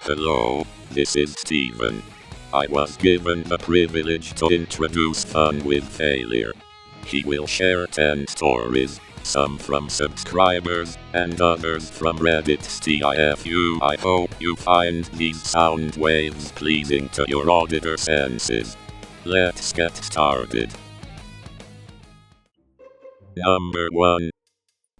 Hello, this is Steven. I was given the privilege to introduce Fun with Failure. He will share 10 stories, some from subscribers, and others from Reddit's TIFU. I hope you find these sound waves pleasing to your auditor senses. Let's get started. Number 1.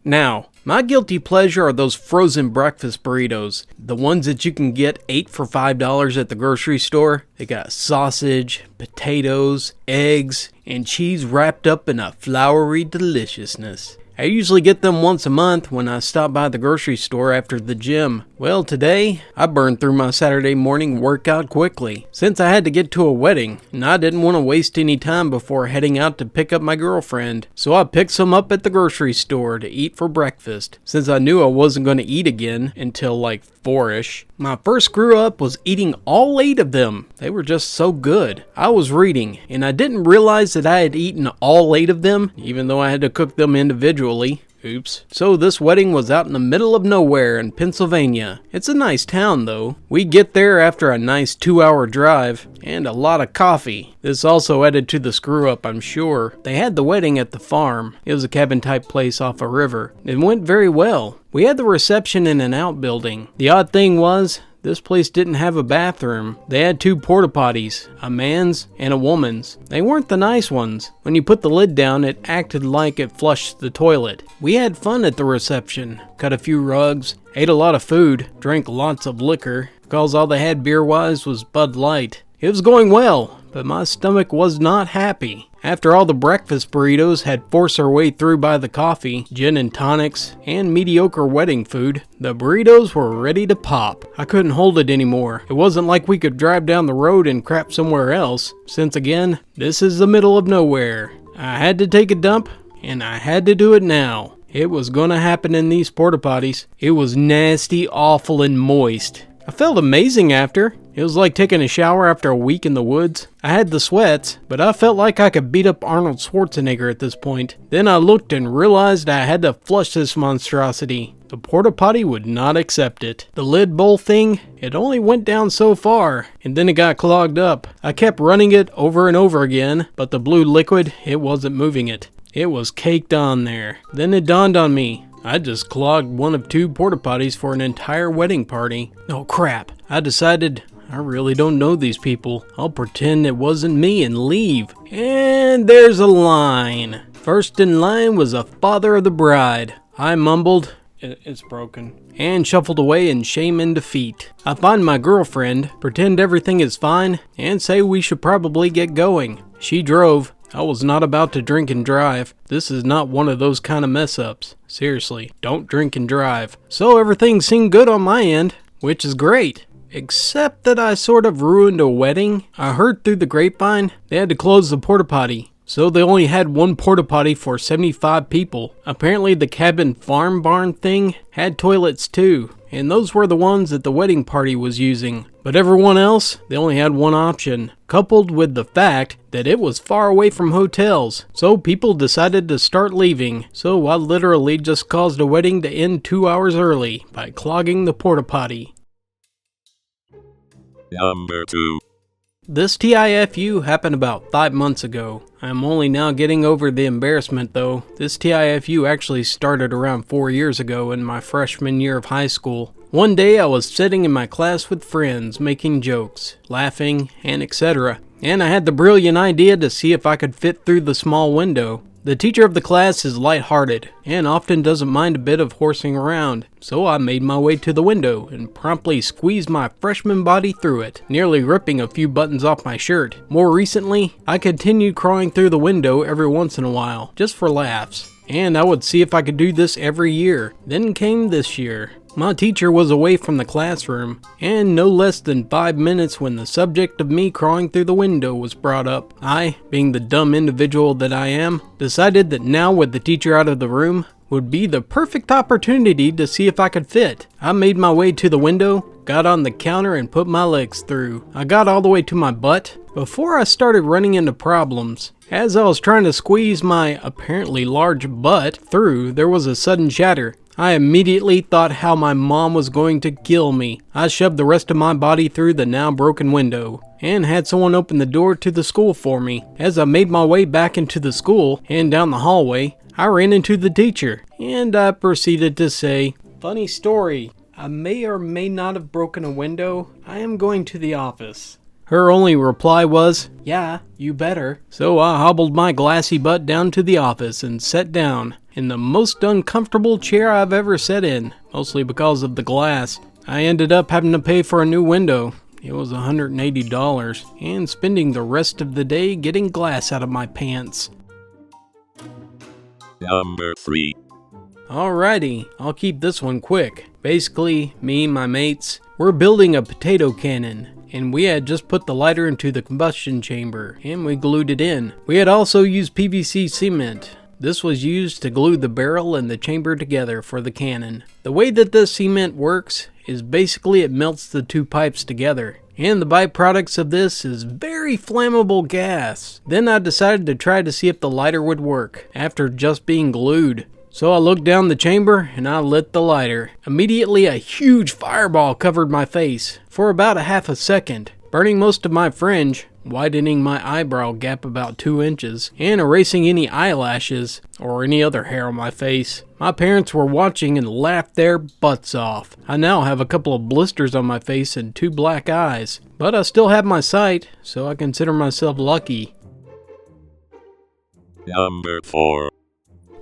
Now, my guilty pleasure are those frozen breakfast burritos. The ones that you can get 8 for $5 at the grocery store. They got sausage, potatoes, eggs, and cheese wrapped up in a floury deliciousness. I usually get them once a month when I stop by the grocery store after the gym. Well, today, I burned through my Saturday morning workout quickly, since I had to get to a wedding, and I didn't want to waste any time before heading out to pick up my girlfriend. So I picked some up at the grocery store to eat for breakfast, since I knew I wasn't going to eat again until like 4-ish. My first screw up was eating all 8 of them. They were just so good. I was reading, and I didn't realize that I had eaten all 8 of them, even though I had to cook them individually. Oops. So this wedding was out in the middle of nowhere in Pennsylvania. It's a nice town though. We get there after a nice 2-hour drive and a lot of coffee. This also added to the screw up, I'm sure. They had the wedding at the farm. It was a cabin type place off a river. It went very well. We had the reception in an outbuilding. The odd thing was, this place didn't have a bathroom. They had 2 porta potties, a man's and a woman's. They weren't the nice ones. When you put the lid down, it acted like it flushed the toilet. We had fun at the reception, cut a few rugs, ate a lot of food, drank lots of liquor, because all they had beer-wise was Bud Light. It was going well, but my stomach was not happy. After all the breakfast burritos had forced their way through by the coffee, gin and tonics, and mediocre wedding food, the burritos were ready to pop. I couldn't hold it anymore. It wasn't like we could drive down the road and crap somewhere else, since again, this is the middle of nowhere. I had to take a dump, and I had to do it now. It was gonna happen in these porta potties. It was nasty, awful, and moist. I felt amazing after. It was like taking a shower after a week in the woods. I had the sweats, but I felt like I could beat up Arnold Schwarzenegger at this point. Then I looked and realized I had to flush this monstrosity. The porta potty would not accept it. The lid bowl thing, it only went down so far, and then it got clogged up. I kept running it over and over again, but the blue liquid, it wasn't moving it. It was caked on there. Then it dawned on me. I just clogged one of 2 porta potties for an entire wedding party. Oh crap. I decided I really don't know these people. I'll pretend it wasn't me and leave. And there's a line. First in line was the father of the bride. I mumbled, "It's broken," and shuffled away in shame and defeat. I find my girlfriend, pretend everything is fine, and say we should probably get going. She drove. I was not about to drink and drive. This is not one of those kind of mess-ups. Seriously, don't drink and drive. So everything seemed good on my end, which is great. Except that I sort of ruined a wedding. I heard through the grapevine they had to close the porta potty. So they only had 1 porta potty for 75 people. Apparently the cabin farm barn thing had toilets too, and those were the ones that the wedding party was using. But everyone else, they only had 1 option, coupled with the fact that it was far away from hotels. So people decided to start leaving. So I literally just caused a wedding to end 2 hours early by clogging the porta potty. Number 2. This TIFU happened about 5 months ago. I'm only now getting over the embarrassment though. This TIFU actually started around 4 years ago in my freshman year of high school. One day I was sitting in my class with friends, making jokes, laughing, and etc. And I had the brilliant idea to see if I could fit through the small window. The teacher of the class is lighthearted and often doesn't mind a bit of horsing around, so I made my way to the window and promptly squeezed my freshman body through it, nearly ripping a few buttons off my shirt. More recently, I continued crawling through the window every once in a while, just for laughs, and I would see if I could do this every year. Then came this year. My teacher was away from the classroom, and no less than 5 minutes when the subject of me crawling through the window was brought up. I, being the dumb individual that I am, decided that now with the teacher out of the room would be the perfect opportunity to see if I could fit. I made my way to the window, got on the counter and put my legs through. I got all the way to my butt before I started running into problems. As I was trying to squeeze my apparently large butt through, there was a sudden shatter. I immediately thought how my mom was going to kill me. I shoved the rest of my body through the now broken window and had someone open the door to the school for me. As I made my way back into the school and down the hallway, I ran into the teacher and I proceeded to say, "Funny story, I may or may not have broken a window. I am going to the office." Her only reply was, "Yeah, you better." So I hobbled my glassy butt down to the office and sat down in the most uncomfortable chair I've ever sat in, mostly because of the glass. I ended up having to pay for a new window. It was $180, and spending the rest of the day getting glass out of my pants. Number 3. Alrighty, I'll keep this one quick. Basically, me and my mates, we're building a potato cannon. And we had just put the lighter into the combustion chamber, and we glued it in. We had also used PVC cement. This was used to glue the barrel and the chamber together for the cannon. The way that this cement works is basically it melts the two pipes together. And the byproducts of this is very flammable gas. Then I decided to try to see if the lighter would work after just being glued. So I looked down the chamber and I lit the lighter. Immediately a huge fireball covered my face for about a half a second, burning most of my fringe, widening my eyebrow gap about 2 inches, and erasing any eyelashes or any other hair on my face. My parents were watching and laughed their butts off. I now have a couple of blisters on my face and 2 black eyes, but I still have my sight, so I consider myself lucky. Number 4.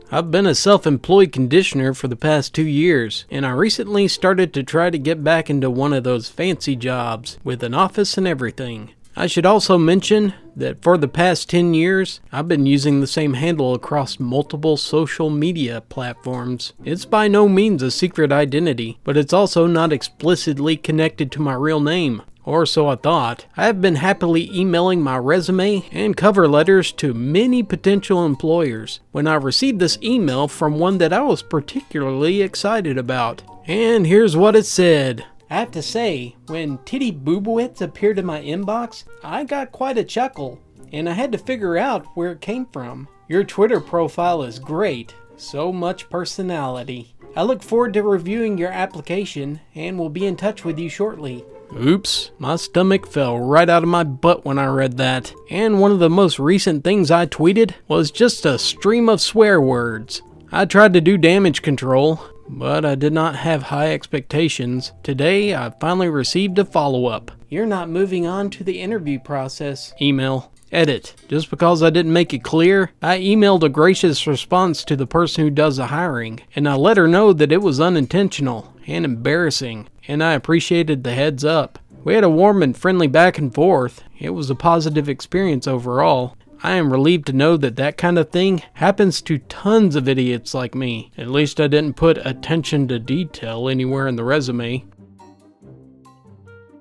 I've been a self-employed conditioner for the past 2 years, and I recently started to try to get back into one of those fancy jobs with an office and everything. I should also mention that for the past 10 years, I've been using the same handle across multiple social media platforms. It's by no means a secret identity, but it's also not explicitly connected to my real name. Or so I thought. I have been happily emailing my resume and cover letters to many potential employers when I received this email from one that I was particularly excited about. And here's what it said. I have to say, when Titty Boobowitz appeared in my inbox, I got quite a chuckle, and I had to figure out where it came from. Your Twitter profile is great. So much personality. I look forward to reviewing your application and will be in touch with you shortly. Oops, my stomach fell right out of my butt when I read that. And one of the most recent things I tweeted was just a stream of swear words. I tried to do damage control, but I did not have high expectations. Today, I finally received a follow-up. You're not moving on to the interview process. Email. Edit. Just because I didn't make it clear, I emailed a gracious response to the person who does the hiring, and I let her know that it was unintentional and embarrassing, and I appreciated the heads up. We had a warm and friendly back and forth. It was a positive experience overall. I am relieved to know that that kind of thing happens to tons of idiots like me. At least I didn't put attention to detail anywhere in the resume.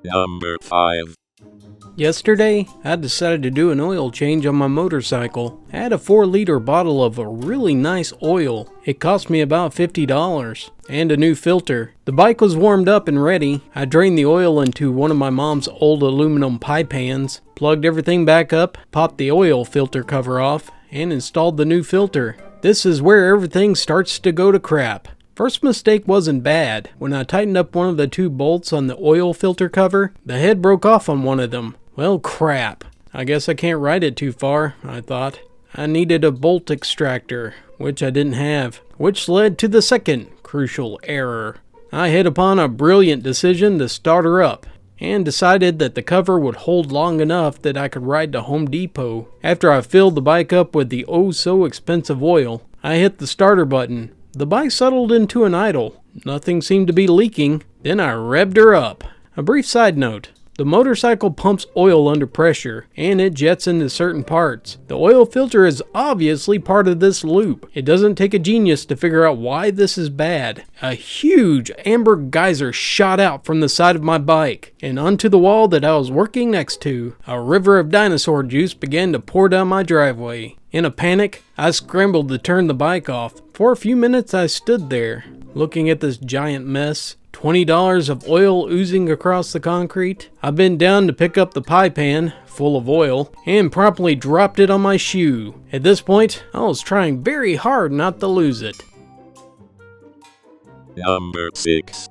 Number 5. Yesterday, I decided to do an oil change on my motorcycle. I had a 4-liter bottle of a really nice oil. It cost me about $50, and a new filter. The bike was warmed up and ready. I drained the oil into one of my mom's old aluminum pie pans, plugged everything back up, popped the oil filter cover off, and installed the new filter. This is where everything starts to go to crap. First mistake wasn't bad. When I tightened up one of the 2 bolts on the oil filter cover, the head broke off on one of them. Well, crap. I guess I can't ride it too far, I thought. I needed a bolt extractor, which I didn't have, which led to the second crucial error. I hit upon a brilliant decision to start her up, and decided that the cover would hold long enough that I could ride to Home Depot. After I filled the bike up with the oh-so-expensive oil, I hit the starter button. The bike settled into an idle. Nothing seemed to be leaking. Then I revved her up. A brief side note. The motorcycle pumps oil under pressure, and it jets into certain parts. The oil filter is obviously part of this loop. It doesn't take a genius to figure out why this is bad. A huge amber geyser shot out from the side of my bike, and onto the wall that I was working next to. A river of dinosaur juice began to pour down my driveway. In a panic, I scrambled to turn the bike off. For a few minutes I stood there, looking at this giant mess. $20 of oil oozing across the concrete. I bent down to pick up the pie pan, full of oil, and promptly dropped it on my shoe. At this point, I was trying very hard not to lose it. Number 6.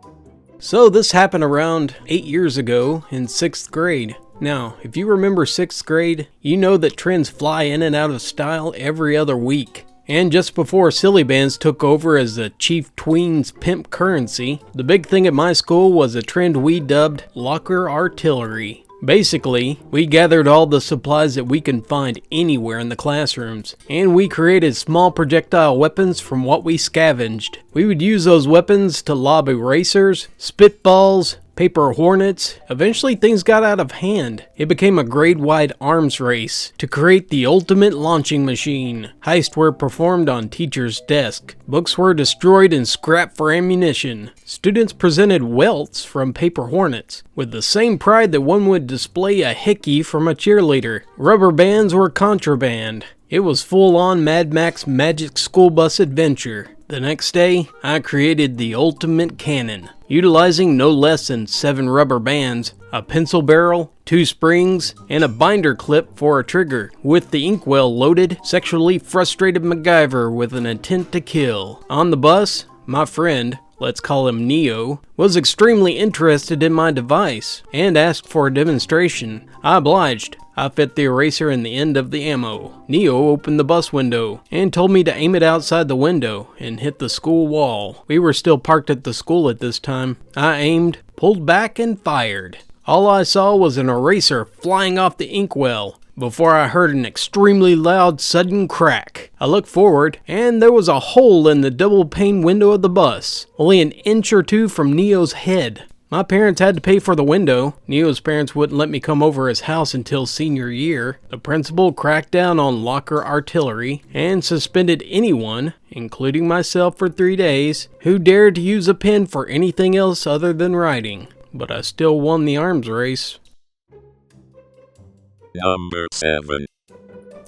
So this happened around 8 years ago in 6th grade. Now, if you remember 6th grade, you know that trends fly in and out of style every other week. And just before silly bands took over as the chief tween's pimp currency, the big thing at my school was a trend we dubbed locker artillery. Basically, we gathered all the supplies that we can find anywhere in the classrooms, and we created small projectile weapons from what we scavenged. We would use those weapons to lob erasers, spitballs, paper hornets. Eventually things got out of hand. It became a grade-wide arms race to create the ultimate launching machine. Heists were performed on teachers' desks. Books were destroyed and scrapped for ammunition. Students presented welts from paper hornets, with the same pride that one would display a hickey from a cheerleader. Rubber bands were contraband. It was full-on Mad Max Magic School Bus adventure. The next day, I created the ultimate cannon, utilizing no less than 7 rubber bands, a pencil barrel, 2 springs, and a binder clip for a trigger, with the inkwell loaded, sexually frustrated MacGyver with an intent to kill. On the bus, my friend, let's call him Neo, was extremely interested in my device and asked for a demonstration. I obliged. I fit the eraser in the end of the ammo. Neo opened the bus window and told me to aim it outside the window and hit the school wall. We were still parked at the school at this time. I aimed, pulled back, and fired. All I saw was an eraser flying off the inkwell before I heard an extremely loud sudden crack. I looked forward, and there was a hole in the double pane window of the bus, only an inch or 2 from Neo's head. My parents had to pay for the window. Neo's parents wouldn't let me come over his house until senior year. The principal cracked down on locker artillery and suspended anyone, including myself, for 3 days, who dared to use a pen for anything else other than writing. But I still won the arms race. Number 7.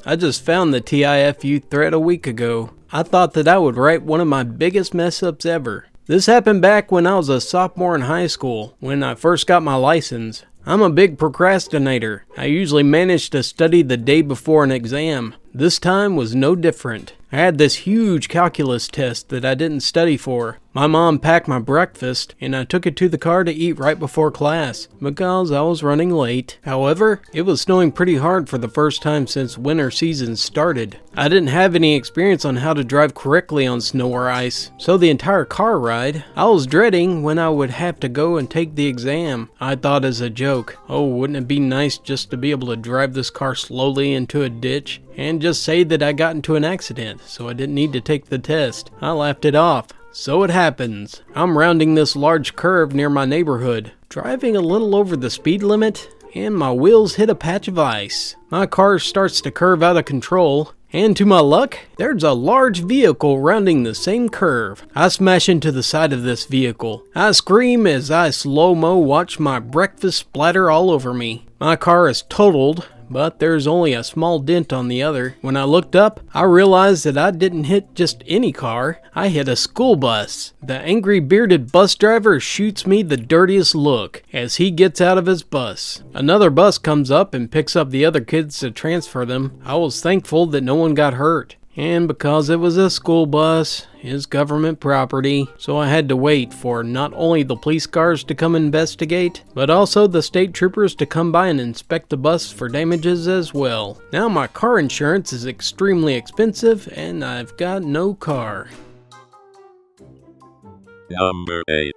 I just found the TIFU thread a week ago. I thought that I would write one of my biggest mess-ups ever. This happened back when I was a sophomore in high school, when I first got my license. I'm a big procrastinator. I usually manage to study the day before an exam. This time was no different. I had this huge calculus test that I didn't study for. My mom packed my breakfast, and I took it to the car to eat right before class, because I was running late. However, it was snowing pretty hard for the first time since winter season started. I didn't have any experience on how to drive correctly on snow or ice, so the entire car ride, I was dreading when I would have to go and take the exam. I thought as a joke, oh, wouldn't it be nice just to be able to drive this car slowly into a ditch and just say that I got into an accident, so I didn't need to take the test. I laughed it off. So it happens. I'm rounding this large curve near my neighborhood, driving a little over the speed limit, and my wheels hit a patch of ice. My car starts to curve out of control, and to my luck, there's a large vehicle rounding the same curve. I smash into the side of this vehicle. I scream as I slow-mo watch my breakfast splatter all over me. My car is totaled, but there's only a small dent on the other. When I looked up, I realized that I didn't hit just any car. I hit a school bus. The angry bearded bus driver shoots me the dirtiest look as he gets out of his bus. Another bus comes up and picks up the other kids to transfer them. I was thankful that no one got hurt. And because it was a school bus, it's government property, so I had to wait for not only the police cars to come investigate, but also the state troopers to come by and inspect the bus for damages as well. Now my car insurance is extremely expensive, and I've got no car. Number 8.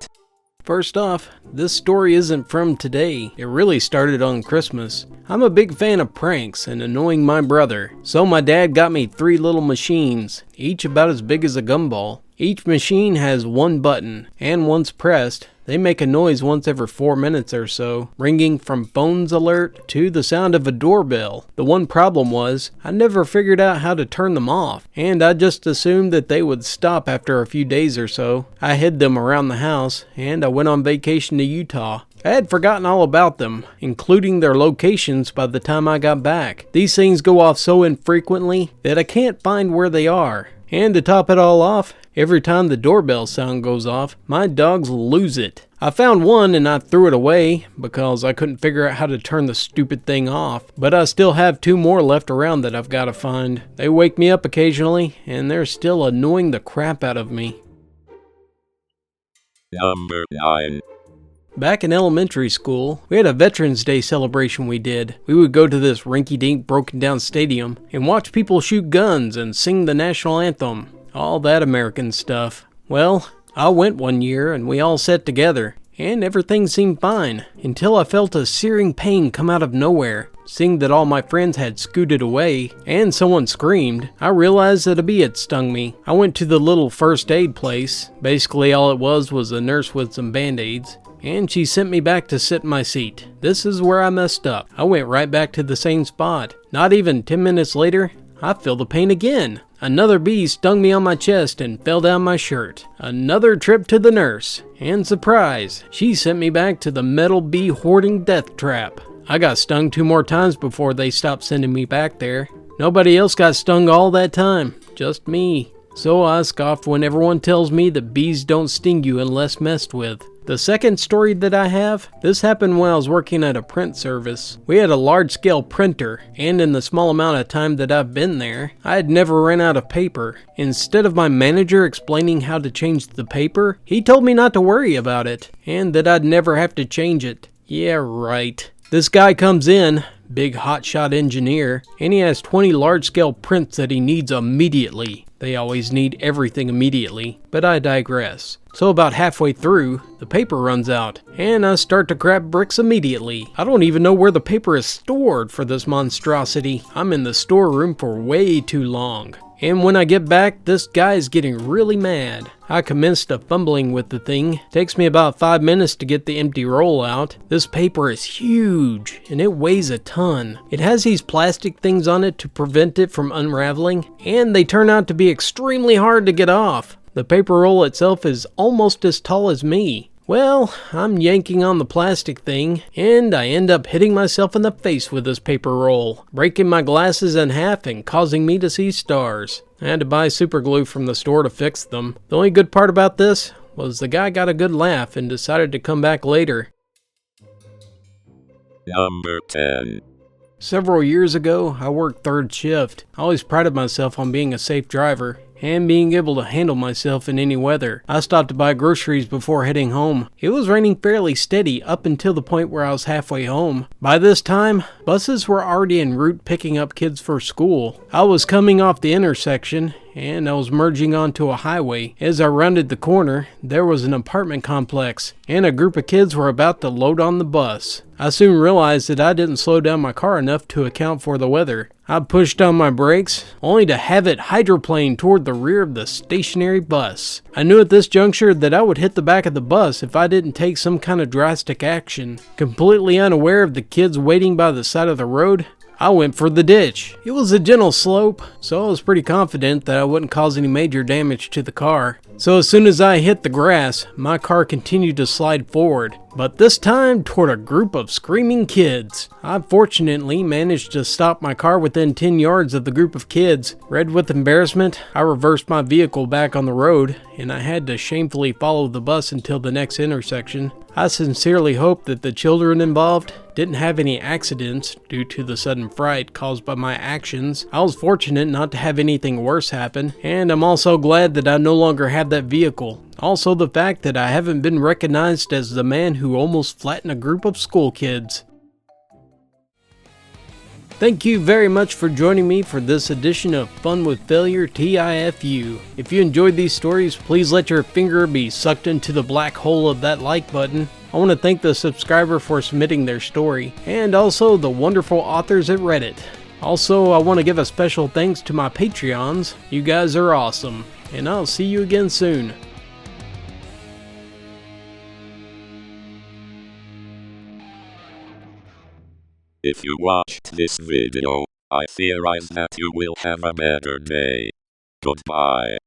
First off, this story isn't from today. It really started on Christmas. I'm a big fan of pranks and annoying my brother, so my dad got me 3 little machines, each about as big as a gumball. Each machine has 1 button, and once pressed, they make a noise once every 4 minutes or so, ringing from phones alert to the sound of a doorbell. The one problem was, I never figured out how to turn them off, and I just assumed that they would stop after a few days or so. I hid them around the house, and I went on vacation to Utah. I had forgotten all about them, including their locations by the time I got back. These things go off so infrequently that I can't find where they are. And to top it all off, every time the doorbell sound goes off, my dogs lose it. I found one and I threw it away because I couldn't figure out how to turn the stupid thing off. But I still have 2 more left around that I've got to find. They wake me up occasionally and they're still annoying the crap out of me. Number 9. Back in elementary school, we had a Veterans Day celebration we did. We would go to this rinky-dink broken down stadium and watch people shoot guns and sing the national anthem. All that American stuff. Well, I went one year and we all sat together, and everything seemed fine, until I felt a searing pain come out of nowhere. Seeing that all my friends had scooted away, and someone screamed, I realized that a bee had stung me. I went to the little first aid place. Basically all it was a nurse with some band-aids, and she sent me back to sit in my seat. This is where I messed up. I went right back to the same spot. Not even 10 minutes later, I feel the pain again. Another bee stung me on my chest and fell down my shirt. Another trip to the nurse, and surprise, she sent me back to the metal bee hoarding death trap. I got stung 2 more times before they stopped sending me back there. Nobody else got stung all that time, just me. So I scoffed when everyone tells me that bees don't sting you unless messed with. The second story that I have, this happened when I was working at a print service. We had a large-scale printer, and in the small amount of time that I've been there, I had never ran out of paper. Instead of my manager explaining how to change the paper, he told me not to worry about it, and that I'd never have to change it. Yeah, right. This guy comes in, big hotshot engineer, and he has 20 large-scale prints that he needs immediately. They always need everything immediately, but I digress. So about halfway through, the paper runs out, and I start to grab bricks immediately. I don't even know where the paper is stored for this monstrosity. I'm in the storeroom for way too long. And when I get back, this guy is getting really mad. I commenced fumbling with the thing. Takes me about 5 minutes to get the empty roll out. This paper is huge, and it weighs a ton. It has these plastic things on it to prevent it from unraveling, and they turn out to be extremely hard to get off. The paper roll itself is almost as tall as me. Well, I'm yanking on the plastic thing, and I end up hitting myself in the face with this paper roll, breaking my glasses in half and causing me to see stars. I had to buy super glue from the store to fix them. The only good part about this was the guy got a good laugh and decided to come back later. Number 10. Several years ago, I worked third shift. I always prided myself on being a safe driver and being able to handle myself in any weather. I stopped to buy groceries before heading home. It was raining fairly steady up until the point where I was halfway home. By this time, buses were already en route picking up kids for school. I was coming off the intersection, and I was merging onto a highway. As I rounded the corner, there was an apartment complex, and a group of kids were about to load on the bus. I soon realized that I didn't slow down my car enough to account for the weather. I pushed on my brakes, only to have it hydroplane toward the rear of the stationary bus. I knew at this juncture that I would hit the back of the bus if I didn't take some kind of drastic action. Completely unaware of the kids waiting by the side of the road, I went for the ditch. It was a gentle slope, so I was pretty confident that I wouldn't cause any major damage to the car. So as soon as I hit the grass, my car continued to slide forward, but this time toward a group of screaming kids. I fortunately managed to stop my car within 10 yards of the group of kids. Red with embarrassment, I reversed my vehicle back on the road, and I had to shamefully follow the bus until the next intersection. I sincerely hope that the children involved didn't have any accidents due to the sudden fright caused by my actions. I was fortunate not to have anything worse happen, and I'm also glad that I no longer have that vehicle. Also the fact that I haven't been recognized as the man who almost flattened a group of school kids. Thank you very much for joining me for this edition of Fun with Failure TIFU. If you enjoyed these stories, please let your finger be sucked into the black hole of that like button. I want to thank the subscriber for submitting their story, and also the wonderful authors at Reddit. Also, I want to give a special thanks to my Patreons. You guys are awesome, and I'll see you again soon. If you watched this video, I theorize that you will have a better day. Goodbye.